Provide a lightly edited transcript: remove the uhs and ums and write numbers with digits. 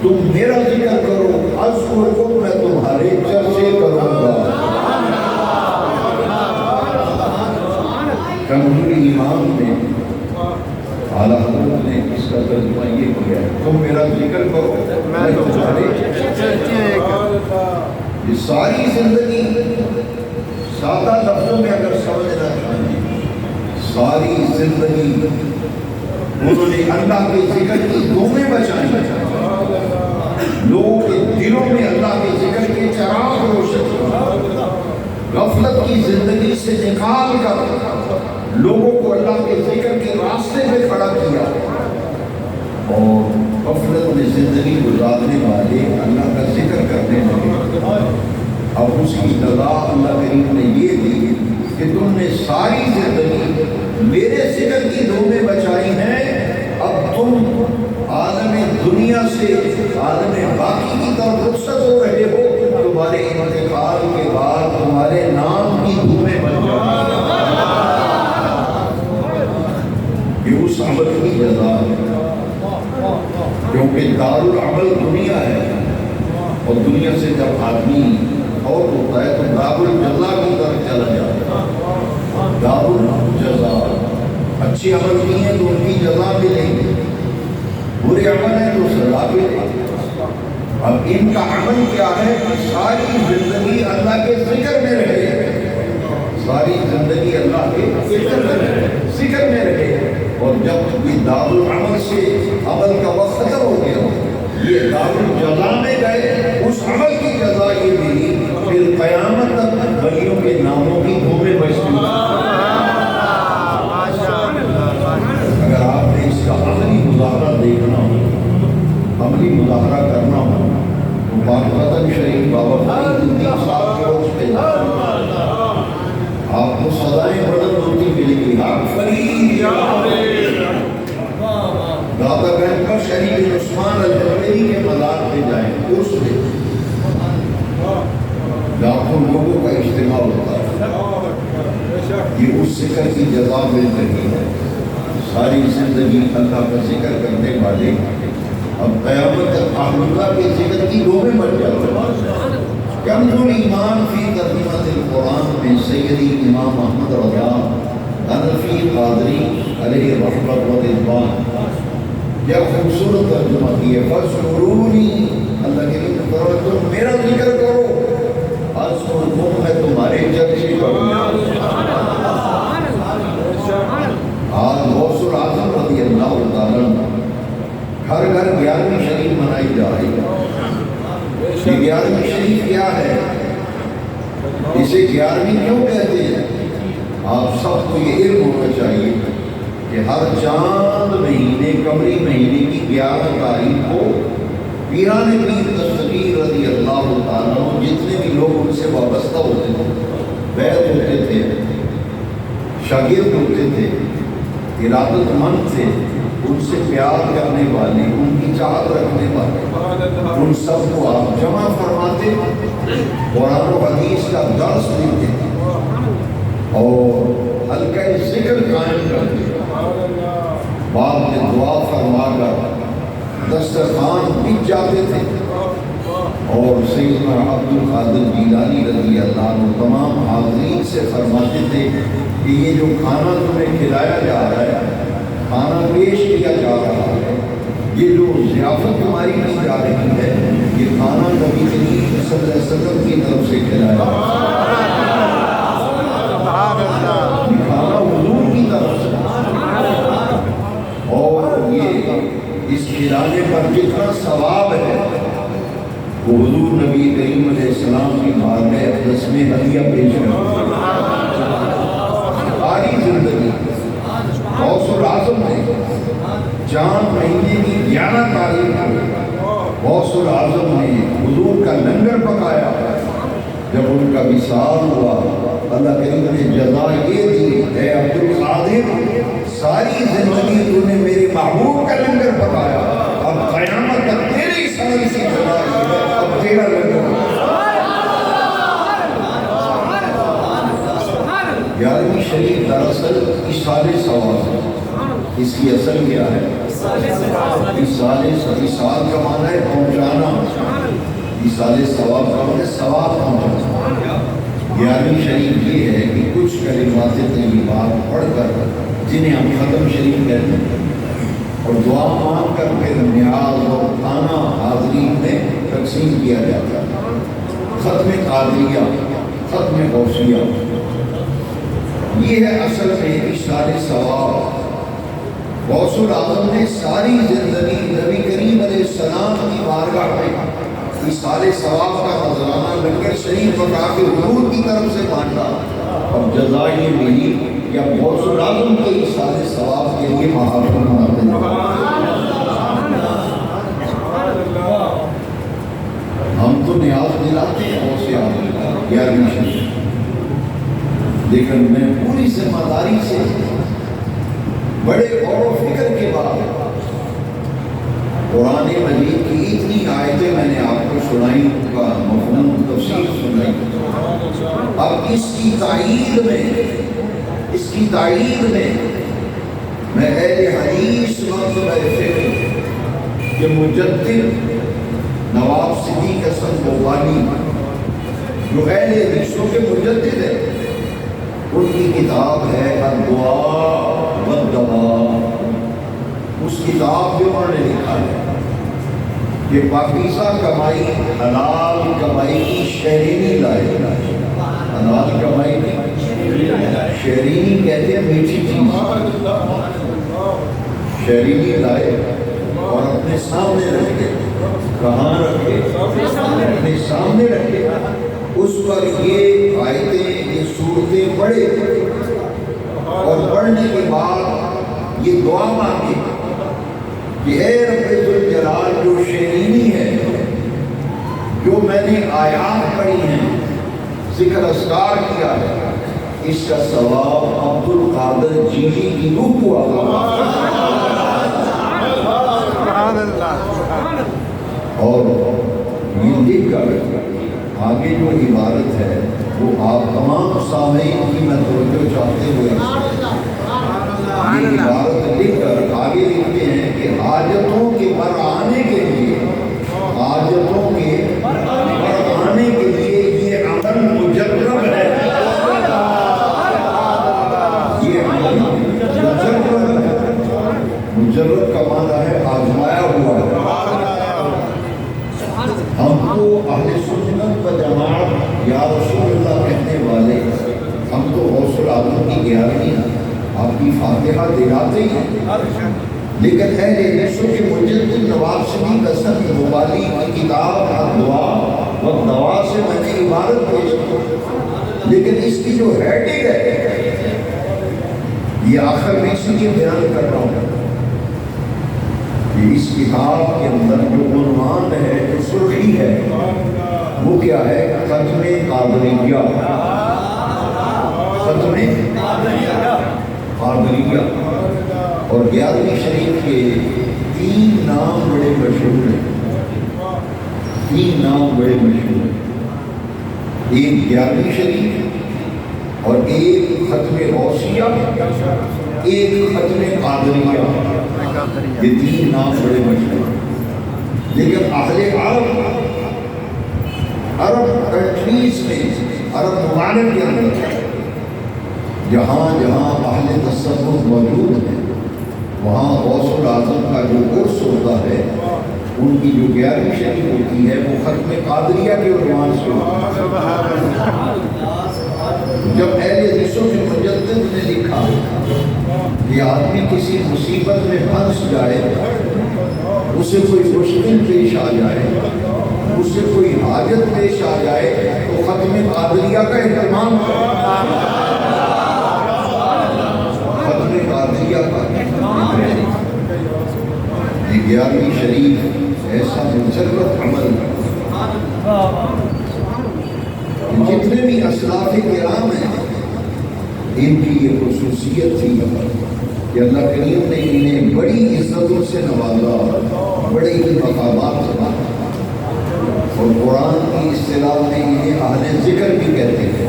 تم میرا ذکر کرو، اذکرکم میں تمہارے چرچے کروں گا۔ کنز ایمان میں اعلیٰ حضرت نے اس کا ترجمہ یہ کیا ہے، تم میرا ذکر کرو میں تمہارے چرچے کروں۔ یہ ساری زندگی سادہ لفظوں میں اگر سمجھنا چاہیں، ساری زندگی انہوں نے اللہ کے ذکر کی دھومیں بچائیں، لوگوں کے دلوں میں اللہ کے ذکر کے چراغ روشن کیے، غفلت کی زندگی سے نکال کر لوگوں کو اللہ کے ذکر کے راستے پہ کھڑا کیا، اور غفلت میں زندگی گزارنے والے اللہ کا ذکر کرنے لگے۔ اب اس کی سزا اللہ کریم نے یہ دی کہ تم نے ساری زندگی میرے ذکر کی دھومیں بچائی ہیں، اب تم عالم دنیا سے عالم باقی کی طرف رخصت ہو رہے ہو، تمہارے انتقال کے بعد تمہارے نام کی دھومیں بن جائیں۔ یہ اس عمل کی جزا ہے، کیونکہ دار العمل دنیا ہے، اور دنیا سے جب آدمی اور ہوتا ہے تو دار الجزا کی طرف چلا جاتا ہے۔ دار الجزا، اچھی عمل کی ہے تو ان کی جزا ملے گی، برے عمل ہے تو سزا ملے گی۔ اب ان کا عمل کیا ہے کہ ساری زندگی اللہ کے ذکر میں رہے، ساری زندگی اللہ کے ذکر میں رہے، اور جب یہ دار العمل سے عمل کا وقت ختم ہو گیا، یہ دار الجزا میں گئے، اس عمل کی جزا یہ ملی، پھر قیامت تک ولیوں کے ناموں کی دھومیں بچتی۔ اگر آپ نے اس کا عملی مظاہرہ دیکھنا ہو، عملی مظاہرہ کرنا ہو، تو پاک شریف بابا فرید الدین صاحب کے روز پہ آپ کو سزائیں بدل ہوتی ملے گی۔ حق فرید دادا گنج کا شریف عثمان الجویری کے مزار پہ جائیں، اس میں لاکھوں لوگوں کا اجتماع ہوتا ہے، یہ اس ذکر کی جزا مل رہی ہے۔ ساری زندگی اللہ کا ذکر کرنے والے اب قیامت تک اللہ کے ذکر کی دھومیں بن جاتے ہیں۔ کنز ایمان فی ترجمۃ القرآن میں سیدی امام احمد رضا حنفی قادری علیہ رحمۃ و رضوان کیا خوبصورت ترجمہ کی ہے۔ فاذکرونی، اللہ کے لیے تم میرا ذکر کرو، اذکرکم میں تمہارے چرچے کروں گا۔ آج غوث العظم رضی اللہ تعالیٰ ہر گھر 11ویں شریف منائی جا رہی ہے۔ یہ 11ویں شریف کیا ہے، اسے 11ویں کیوں کہتے ہیں؟ آپ سب کو یہ علم ہونا چاہیے کہ ہر چاند مہینے قمری مہینے کی 11 تاریخ کو پیران پیر دستگیر رضی اللہ تعالیٰ جتنے بھی لوگ ان سے وابستہ ہوتے تھے، بیعت ہوتے تھے، شاگرد ہوتے تھے، ارادت مند تھے، ان سے پیار کرنے والے، ان کی چاہت رکھنے والے، ان سب کو آپ جمع فرماتے، قرآن و حدیث کا درس دیتے اور حلقہ ذکر قائم کرتے، بعد میں دعا فرما کر دسترخوان بچ جاتے تھے، اور سیدنا عبد القادر جیلانی رضی اللہ عنہ تمام حاضرین سے فرماتے تھے کہ یہ جو کھانا تمہیں کھلایا جا رہا ہے، کھانا پیش کیا جا رہا ہے، یہ جو ضیافت تمہاری کی جا رہی ہے، یہ کھانا نبی کریم صلی اللہ علیہ وسلم کی طرف سے کھلایا، یہ کھانا حضور کی طرف سے، اور یہ اس کھلانے پر جتنا ثواب ہے وہ حضور نبی کریم علیہ السلام کی بارگاہ اقدس میں ہدیہ پیش کرتے ہیں۔ ساری زندگی غوث العظم نے چاند مہینے کی 11 تاریخ کو غوث العظم نے حضور کا لنگر پکایا۔ جب ان کا وصال ہوا، اللہ کریم نے جزا یہ دی، اے عبد القادر ساری زندگی تو نے میرے محبوب کا لنگر پکایا، اب قیامت تک تیری ساری سی جزا ہے، اب تیرا لنگر۔ 11ویں شریف دراصل اصال ثواب ہے، اس کی اصل کیا ہے؟ اصال کا معنی ہے پہنچا سال ثواب کا مطلب ثواب پہنچا۔ 11ویں شریف یہ ہے کہ کچھ کلمات طیبات پڑھ کر جنہیں ہم ختم شریف کہتے ہیں اور دعا مانگ کر پھر نیاز اور کھانا حاضری میں تقسیم کیا جاتا ہے۔ ختم قادریہ، ختم غوثیہ، یہ ہے اصل میں اشارِ ثواب۔ غوث العظم نے ساری زندگی نبی کریم علیہ السلام کی بارگاہ میں اشارِ ثواب کا نذرانہ لنگر شریف پکا کے حضور کی طرف سے مانگا اور جزا یہ ملی کہ اب غوث العظم کے اشارِ ثواب کے لیے محافل مناتے ہیں۔ ہم تو نیاز دلاتے ہیں غوث اعظم کا 11ویں شریف، لیکن میں پوری ذمہ داری سے بڑے غور و فکر کے بعد قرآن مجید کی اتنی آیتیں میں نے آپ کو سنائی، ان کا مفہوم تفسیر سنائی۔ اب اس کی تائید میں میں اہل حدیث مکتبہ فقہ کے مجدد نواب صدیق حسن بوانی جو اہل حدیثوں کے مجدد ہیں، ان کی کتاب ہے الدعاء والدواء۔ اس کتاب میں انہوں نے لکھا ہے کہ پاکیزہ کمائی، حلال کمائی کی شیرینی لائے۔ حلال کمائی کی شیرینی کہتے ہیں میٹھی چیز، شیرینی لائے اور اپنے سامنے رکھے۔ کہاں رکھے؟ اپنے سامنے رکھے۔ اس پر یہ آیتیں، یہ صورتیں پڑھے اور پڑھنے کے بعد یہ دعا مانگے کہ اے رب ذوالجلال، جو شیرینی ہے، جو میں نے آیات پڑھی ہیں، ذکر اذکار کیا ہے، اس کا ثواب عبد القادر جیلی کی روح کو اور یہ لکھ کر آگے جو عبارت ہے وہ آپ تمام سامعین کی میں توجہ چاہتے ہوئے یہ عبارت لکھ کر آگے لکھتے ہیں کہ حاجتوں کے بر آنے کے لیے، حاجتوں کے بر آنے کے لیے یہ عمل مجرب ہے۔ یہ عمل مجرب ہے۔ مجرب کا معنی ہے آزمایا ہوا ہے۔ ہم کو اہل سنت و جماعت یا رسول اللہ کہنے والے، ہم تو غوث العظم کی 11ویں آپ کی فاتحہ دلاتے ہی ہیں، لیکن اہل حدیثوں کے مجدد نواب صدیق حسن بوانی کی کتاب الدعاء والدواء سے میں نے عبارت پیش کی، لیکن اس کی جو ہیڈنگ ہے یہ آخر میں اسی کے بیان کر رہا ہوں کہ اس کتاب کے اندر جو عنوان ہے، جو سرخی ہے، وہ کیا ہے؟ ختم قادریہ۔ ختم قادریہ۔ اور 11ویں شریف کے 3 نام بڑے مشہور ہیں، 3 نام بڑے مشہور ہیں۔ ایک 11ویں شریف اور ایک ختم غوثیہ، ایک ختم قادریہ۔ یہ 3 نام بڑے مشہور ہیں، لیکن اہل عرب کنٹریز میں، عرب ممالک کے اندر جہاں جہاں اہل تصوف موجود ہیں، وہاں غوث العظم کا جو عرس ہوتا ہے، ان کی جو 11ویں شریف ہوتی ہے وہ ختم قادریہ کے عنوان سے ہوتی ہے۔ جب اہل حدیثوں کے مجدد نے لکھا کہ آدمی کسی مصیبت میں پھنس جائے، اسے کوئی مشکل پیش آ جائے، اسے کوئی حاجت پیش آ جائے، تو ختم قادریہ کا اہتمام ختم قادریہ کا یہ 11ویں شریف ایسا مجرد عمل جتنے بھی اسلاف کرام ہیں، ان کی یہ خصوصیت تھی کہ اللہ کریم نے انہیں بڑی عزتوں سے نوازا، بڑے ہی مقامات سے نوازا، اور قرآن کی اصطلاح میں انہیں اہل ذکر بھی کہتے ہیں۔